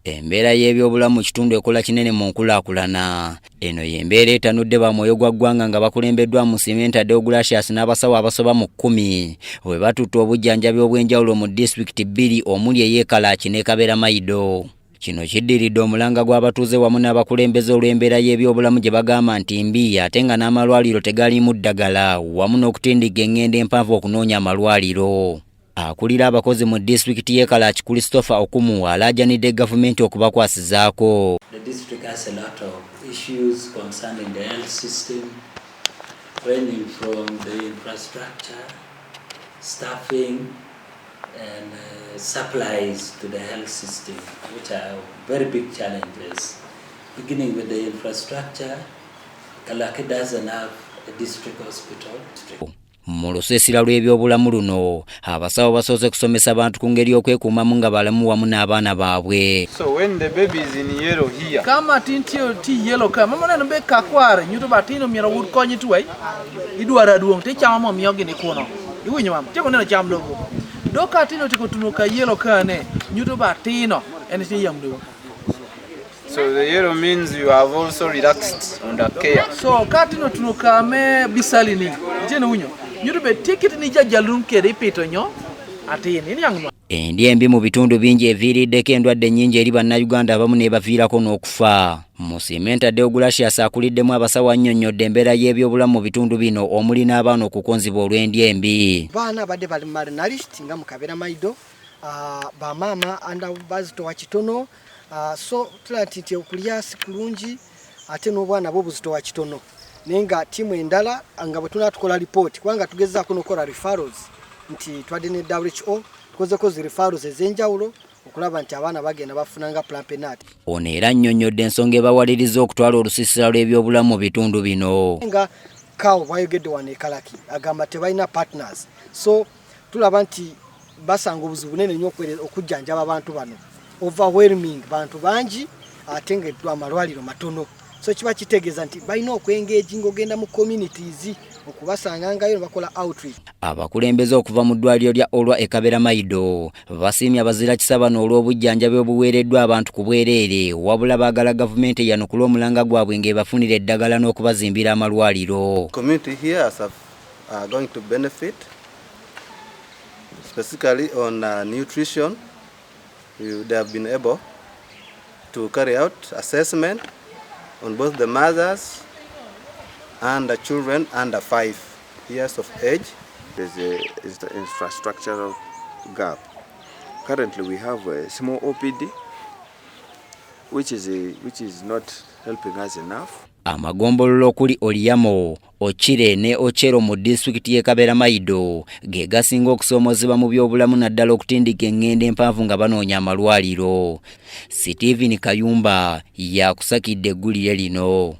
Embeera y'ebyobulamu mu kitundu ekola kinene mu nkulaakulana. Eno y'embeera etanudde ba mwoyo gwa ggwanga nga bakulembeddwa mu Simenta Deogratius n'abasawo abasoba mu 10 bwe batutte obujjanjabi obw'enjawulo mu disitulikiti 2 omuli ey'e Kalaki ne Kaberamaido. Kino kiddiridde omulanga gw'abatuuze wamu n'abakulembeze olw'embeera y'ebyobulamu gye bagamba nti mbi ate nga n'amalwaliro tegaliimu ddagala wamu n'okutindiga eŋŋendo empanvu okunoonya amalwaliro. Akulira abakozi mu disitulikiti y'e Kalaki Christopher Okumu alaajanidde gavumenti okubakwasizaako. The district has a lot of issues concerning the health system, ranging from the infrastructure, staffing, and supplies to the health system, which are very big challenges. Beginning with the infrastructure, Kalaki doesn't have a district hospital. Mu lusiisira lw'ebyobulamu luno abasawo basoose kusomesa abantu ku ngeri y'okwekuumamu nga balamu wamu n'abaana baabwe. So when the baby is in yellow here, kama tintio ti yellow kama mama nano be kakware nyuto batino mira wud konyi tuwai idwara duong te chama mo miyogi ni kono iwinyo mam te kono cham logo doka tino tiko tunuka yellow kane nyuto batino ene ti yamdo. so the yellow means you have also relaxed on the care. So katino tunuka me bisalini jene winyo nyuto be ticket ni jajalun kere pito nyo atini ni yangu. Endya embi mu bitundu bingi eviiriddeko endwadde nnyingi eri bannayuganda abamu n'ebaviirako n'okufa. Mu Simenta Deogratius akuliddemu abasawo annyonnyodde embeera y'ebyobulamu mu bitundu bino omuli n'abaana okukonzibwa olw'endya embi. Baana badde bali malnourished nga mu Kaberamaido, bamaama bazitowa kitono, so tulati nti okulya si kulungi ate n'obwana bo buzitowa kitono. Naye nga ttiimu endala nga bwe tunaatukola lipooti kubanga tugezaako n'okukola referrals nti twadde ne WHO kozeko zi referrals ez'enjawulo okulaba nti abaana bagenda bafunanga plampenat. Ono era annyonnyodde ensonga ebawaliriza okutwala olusiisira lw'ebyobulamu mu bitundu bino. Nga kawo bwayogedde wano e Kalaki agamba tebalina partners, so tulaba nti basanga obuzibu bunene nnyo okujjanjaba abantu bano. Overwhelming bantu bangi ate nga amalwaliro matono, so kiba kitegeeza nti balina okwengeji ng'ogenda mu communities okubasanga ngayo bakola outreach. Abakulembeze okuva mu ddwaliro lya Olwa e Kaberamaido basiimye abazira kisabano olw'obujjanjabi obuweereddwa abantu ku bwereere wabula baagala gavumenti eyanukula omulanga gwabwe ng'ebafunira eddagala n'okubazimbira amalwaliro. Community here are going to benefit specifically on nutrition. They have been able to carry out assessment on both the mothers and the children under 5 years of age. There's the infrastructural gap. Currently we have a small OPD which is not helping us enough. Amagombolola okuli Oliyamo, Ochire ne Ochero mu disitulikiti y'e Kaberamaido ge gasinga okusoomozebwa mu byobulamu naddala okutindiga eŋŋendo empanvu nga banoonya amalwaliro. Stephen Kayumba yakusakidde eggulire lino.